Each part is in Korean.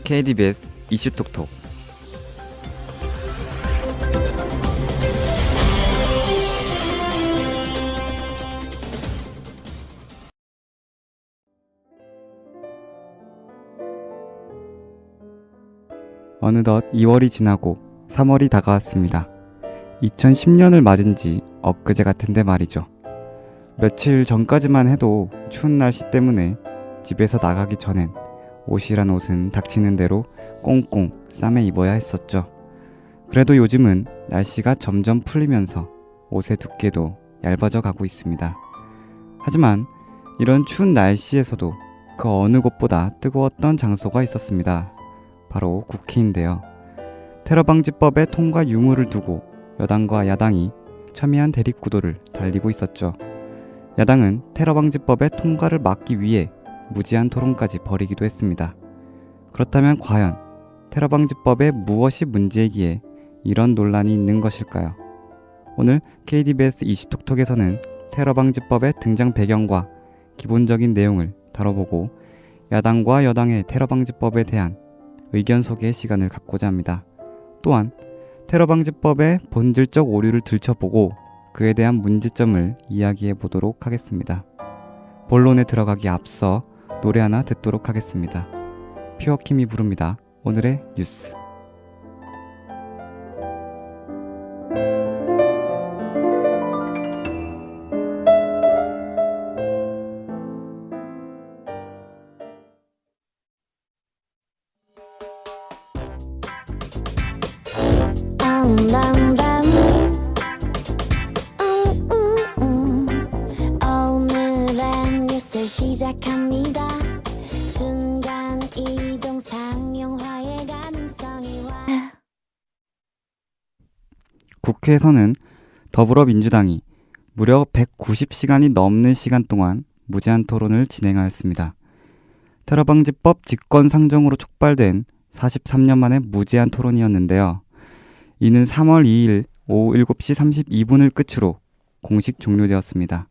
KDBS 이슈톡톡. 어느덧 2월이 지나고 3월이 다가왔습니다. 2010년을 맞은 지 엊그제 같은데 말이죠. 며칠 전까지만 해도 추운 날씨 때문에 집에서 나가기 전엔 옷이란 옷은 닥치는 대로 꽁꽁 싸매 입어야 했었죠. 그래도 요즘은 날씨가 점점 풀리면서 옷의 두께도 얇아져 가고 있습니다. 하지만 이런 추운 날씨에서도 그 어느 곳보다 뜨거웠던 장소가 있었습니다. 바로 국회인데요. 테러방지법의 통과 유무를 두고 여당과 야당이 첨예한 대립구도를 달리고 있었죠. 야당은 테러방지법의 통과를 막기 위해 무제한 토론까지 벌이기도 했습니다. 그렇다면 과연 테러방지법에 무엇이 문제이기에 이런 논란이 있는 것일까요? 오늘 KDBS 이슈톡톡에서는 테러방지법의 등장 배경과 기본적인 내용을 다뤄보고 야당과 여당의 테러방지법에 대한 의견 소개의 시간을 갖고자 합니다. 또한 테러방지법의 본질적 오류를 들춰보고 그에 대한 문제점을 이야기해 보도록 하겠습니다. 본론에 들어가기 앞서 노래 하나 듣도록 하겠습니다. 퓨어킴이 부릅니다. 오늘의 뉴스. 오늘의 뉴스 시작합니다. 순간 이동 상용화의 가능성이 국회에서는 더불어민주당이 무려 190시간이 넘는 시간 동안 무제한 토론을 진행하였습니다. 테러방지법 직권상정으로 촉발된 43년 만의 무제한 토론이었는데요. 이는 3월 2일 오후 7시 32분을 끝으로 공식 종료되었습니다.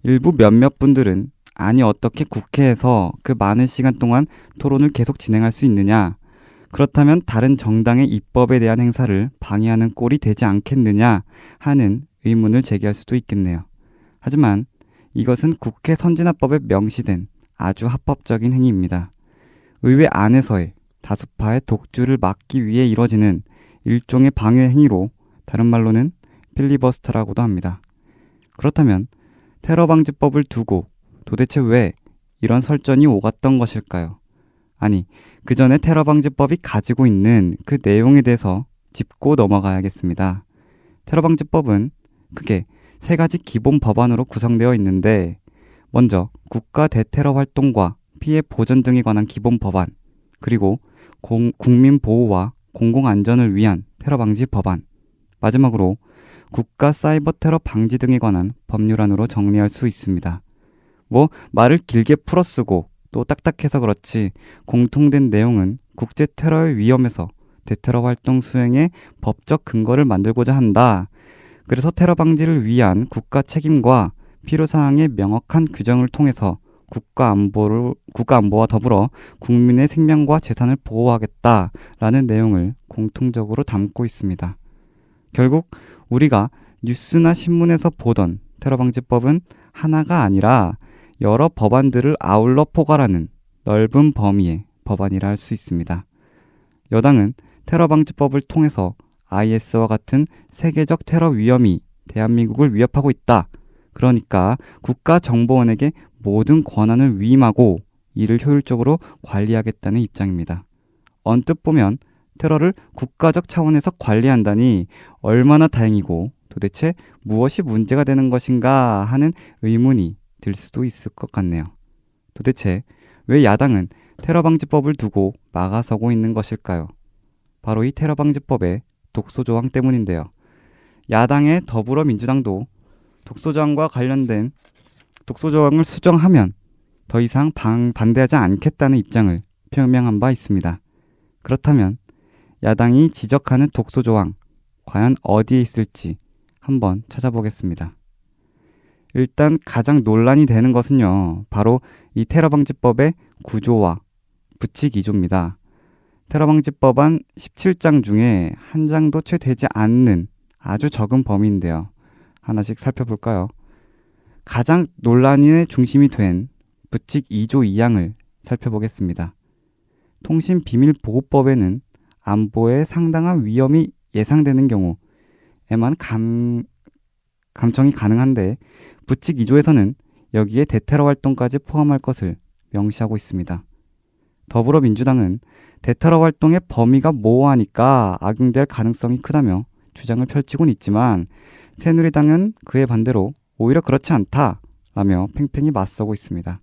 일부 몇몇 분들은 아니 어떻게 국회에서 그 많은 시간 동안 토론을 계속 진행할 수 있느냐, 그렇다면 다른 정당의 입법에 대한 행사를 방해하는 꼴이 되지 않겠느냐 하는 의문을 제기할 수도 있겠네요. 하지만 이것은 국회 선진화법에 명시된 아주 합법적인 행위입니다. 의회 안에서의 다수파의 독주를 막기 위해 이뤄지는 일종의 방해 행위로 다른 말로는 필리버스터라고도 합니다. 그렇다면 테러방지법을 두고 도대체 왜 이런 설전이 오갔던 것일까요? 아니, 그 전에 테러방지법이 가지고 있는 그 내용에 대해서 짚고 넘어가야겠습니다. 테러방지법은 크게 세 가지 기본 법안으로 구성되어 있는데, 먼저 국가 대테러 활동과 피해 보전 등에 관한 기본 법안, 그리고 국민 보호와 공공안전을 위한 테러 방지 법안, 마지막으로 국가 사이버 테러 방지 등에 관한 법률안으로 정리할 수 있습니다. 말을 길게 풀어쓰고 또 딱딱해서 그렇지 공통된 내용은 국제 테러의 위험에서 대테러 활동 수행의 법적 근거를 만들고자 한다. 그래서 테러 방지를 위한 국가 책임과 필요사항의 명확한 규정을 통해서 국가 안보와 더불어 국민의 생명과 재산을 보호하겠다라는 내용을 공통적으로 담고 있습니다. 결국 우리가 뉴스나 신문에서 보던 테러방지법은 하나가 아니라 여러 법안들을 아울러 포괄하는 넓은 범위의 법안이라 할 수 있습니다. 여당은 테러방지법을 통해서 IS와 같은 세계적 테러 위험이 대한민국을 위협하고 있다. 그러니까 국가정보원에게 모든 권한을 위임하고 이를 효율적으로 관리하겠다는 입장입니다. 언뜻 보면 테러를 국가적 차원에서 관리한다니 얼마나 다행이고 도대체 무엇이 문제가 되는 것인가 하는 의문이 들 수도 있을 것 같네요. 도대체 왜 야당은 테러방지법을 두고 막아서고 있는 것일까요? 바로 이 테러방지법의 독소조항 때문인데요. 야당의 더불어민주당도 독소조항과 관련된 독소조항을 수정하면 더 이상 반대하지 않겠다는 입장을 표명한 바 있습니다. 그렇다면 야당이 지적하는 독소조항, 과연 어디에 있을지 한번 찾아보겠습니다. 일단 가장 논란이 되는 것은요, 바로 이 테러방지법의 구조와 부칙 2조입니다. 테러 방지 법안 17장 중에 한 장도 채 되지 않는 아주 적은 범위인데요. 하나씩 살펴볼까요? 가장 논란의 중심이 된 부칙 2조 2항을 살펴보겠습니다. 통신비밀보호법에는 안보에 상당한 위험이 예상되는 경우에만 감청이 가능한데 부칙 2조에서는 여기에 대테러 활동까지 포함할 것을 명시하고 있습니다. 더불어민주당은 대테러 활동의 범위가 모호하니까 악용될 가능성이 크다며 주장을 펼치곤 있지만 새누리당은 그에 반대로 오히려 그렇지 않다라며 팽팽히 맞서고 있습니다.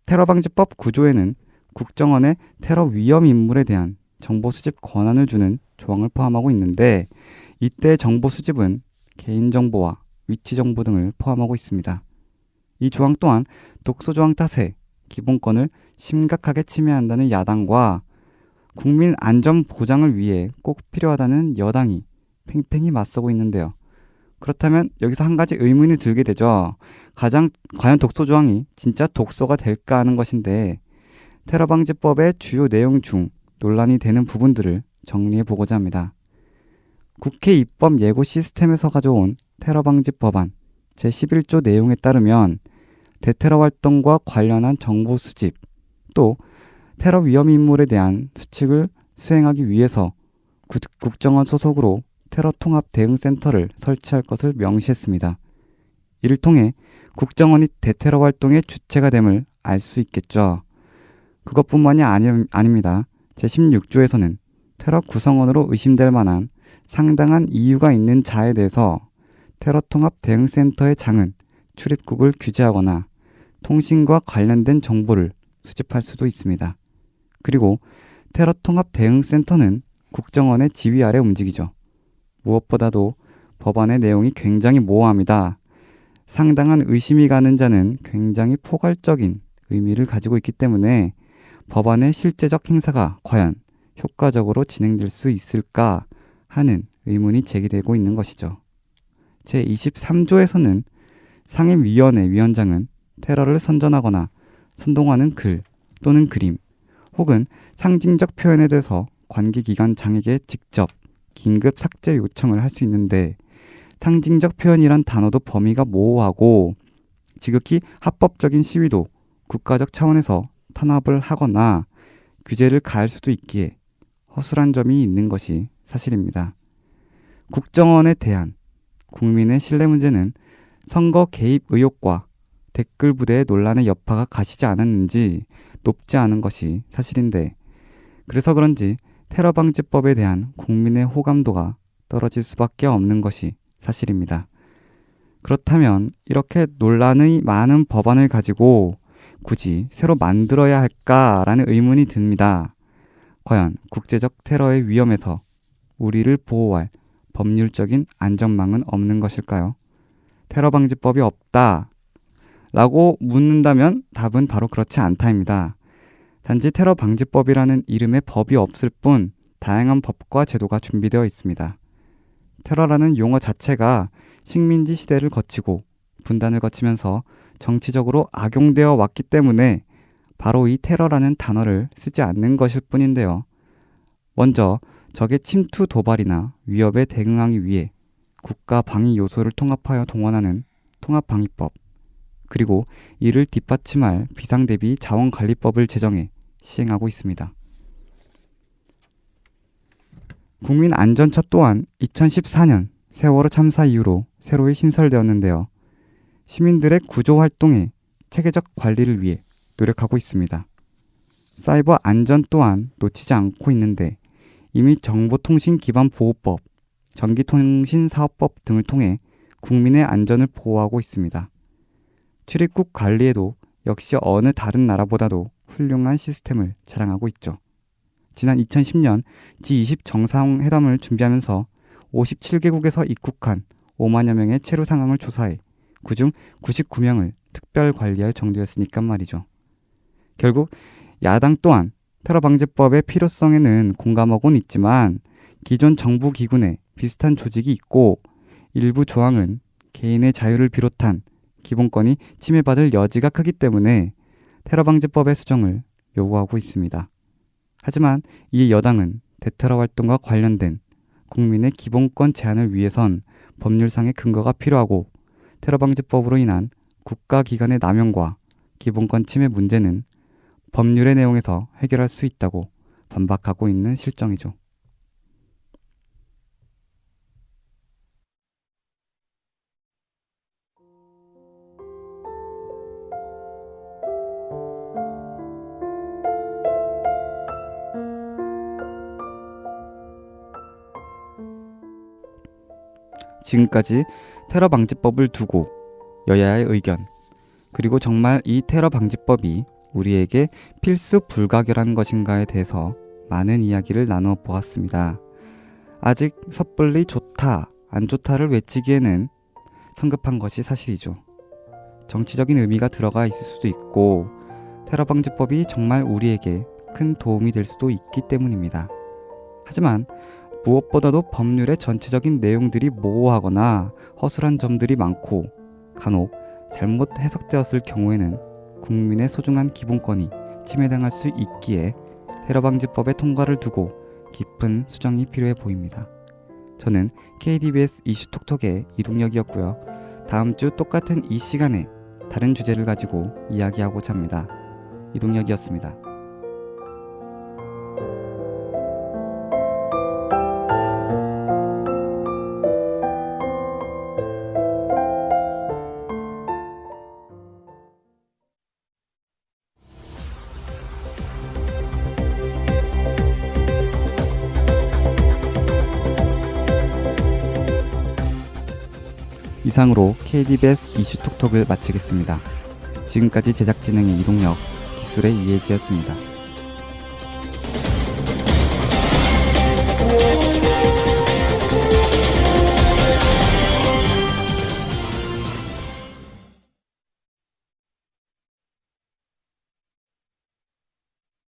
테러방지법 9조에는 국정원의 테러 위험 인물에 대한 정보 수집 권한을 주는 조항을 포함하고 있는데 이때 정보 수집은 개인정보와 위치정보 등을 포함하고 있습니다. 이 조항 또한 독소조항 탓에 기본권을 심각하게 침해한다는 야당과 국민 안전 보장을 위해 꼭 필요하다는 여당이 팽팽히 맞서고 있는데요. 그렇다면 여기서 한 가지 의문이 들게 되죠. 과연 독소조항이 진짜 독소가 될까 하는 것인데 테러방지법의 주요 내용 중 논란이 되는 부분들을 정리해 보고자 합니다. 국회 입법 예고 시스템에서 가져온 테러방지 법안 제11조 내용에 따르면 대테러 활동과 관련한 정보 수집 또 테러 위험 인물에 대한 수칙을 수행하기 위해서 국정원 소속으로 테러 통합 대응센터를 설치할 것을 명시했습니다. 이를 통해 국정원이 대테러 활동의 주체가 됨을 알 수 있겠죠. 그것뿐만이 아닙니다. 제16조에서는 테러 구성원으로 의심될 만한 상당한 이유가 있는 자에 대해서 테러 통합 대응센터의 장은 출입국을 규제하거나 통신과 관련된 정보를 수집할 수도 있습니다. 그리고 테러 통합 대응센터는 국정원의 지휘 아래 움직이죠. 무엇보다도 법안의 내용이 굉장히 모호합니다. 상당한 의심이 가는 자는 굉장히 포괄적인 의미를 가지고 있기 때문에 법안의 실제적 행사가 과연 효과적으로 진행될 수 있을까 하는 의문이 제기되고 있는 것이죠. 제23조에서는 상임위원회 위원장은 테러를 선전하거나 선동하는 글 또는 그림 혹은 상징적 표현에 대해서 관계기관 장에게 직접 긴급 삭제 요청을 할 수 있는데 상징적 표현이란 단어도 범위가 모호하고 지극히 합법적인 시위도 국가적 차원에서 탄압을 하거나 규제를 가할 수도 있기에 허술한 점이 있는 것이 사실입니다. 국정원에 대한 국민의 신뢰 문제는 선거 개입 의혹과 댓글 부대의 논란의 여파가 가시지 않았는지 높지 않은 것이 사실인데 그래서 그런지 테러방지법에 대한 국민의 호감도가 떨어질 수밖에 없는 것이 사실입니다. 그렇다면 이렇게 논란의 많은 법안을 가지고 굳이 새로 만들어야 할까라는 의문이 듭니다. 과연 국제적 테러의 위험에서 우리를 보호할 법률적인 안전망은 없는 것일까요? 테러방지법이 없다 라고 묻는다면 답은 바로 그렇지 않다입니다. 단지 테러방지법이라는 이름의 법이 없을 뿐 다양한 법과 제도가 준비되어 있습니다. 테러라는 용어 자체가 식민지 시대를 거치고 분단을 거치면서 정치적으로 악용되어 왔기 때문에 바로 이 테러라는 단어를 쓰지 않는 것일 뿐인데요. 먼저 적의 침투 도발이나 위협에 대응하기 위해 국가 방위 요소를 통합하여 동원하는 통합방위법, 그리고 이를 뒷받침할 비상대비 자원관리법을 제정해 시행하고 있습니다. 국민안전처 또한 2014년 세월호 참사 이후로 새로이 신설되었는데요. 시민들의 구조 활동의 체계적 관리를 위해 노력하고 있습니다. 사이버 안전 또한 놓치지 않고 있는데 이미 정보통신기반보호법, 전기통신사업법 등을 통해 국민의 안전을 보호하고 있습니다. 출입국 관리에도 역시 어느 다른 나라보다도 훌륭한 시스템을 자랑하고 있죠. 지난 2010년 G20 정상회담을 준비하면서 57개국에서 입국한 5만여 명의 체류 상황을 조사해 그중 99명을 특별 관리할 정도였으니까 말이죠. 결국 야당 또한 테러방지법의 필요성에는 공감하고는 있지만 기존 정부기구 내 비슷한 조직이 있고 일부 조항은 개인의 자유를 비롯한 기본권이 침해받을 여지가 크기 때문에 테러방지법의 수정을 요구하고 있습니다. 하지만 이 여당은 대테러 활동과 관련된 국민의 기본권 제한을 위해선 법률상의 근거가 필요하고 테러방지법으로 인한 국가기관의 남용과 기본권 침해 문제는 법률의 내용에서 해결할 수 있다고 반박하고 있는 실정이죠. 지금까지 테러 방지법을 두고 여야의 의견, 그리고 정말 이 테러 방지법이 우리에게 필수 불가결한 것인가에 대해서 많은 이야기를 나누어 보았습니다. 아직 섣불리 좋다, 안 좋다를 외치기에는 성급한 것이 사실이죠. 정치적인 의미가 들어가 있을 수도 있고 테러 방지법이 정말 우리에게 큰 도움이 될 수도 있기 때문입니다. 하지만 무엇보다도 법률의 전체적인 내용들이 모호하거나 허술한 점들이 많고 간혹 잘못 해석되었을 경우에는 국민의 소중한 기본권이 침해당할 수 있기에 테러방지법의 통과를 두고 깊은 수정이 필요해 보입니다. 저는 KDBS 이슈톡톡의 이동혁이었고요. 다음 주 똑같은 이 시간에 다른 주제를 가지고 이야기하고자 합니다. 이동혁이었습니다. 이상으로 KDBS 이슈톡톡을 마치겠습니다. 지금까지 제작 진행의 이동혁, 기술의 이혜지였습니다.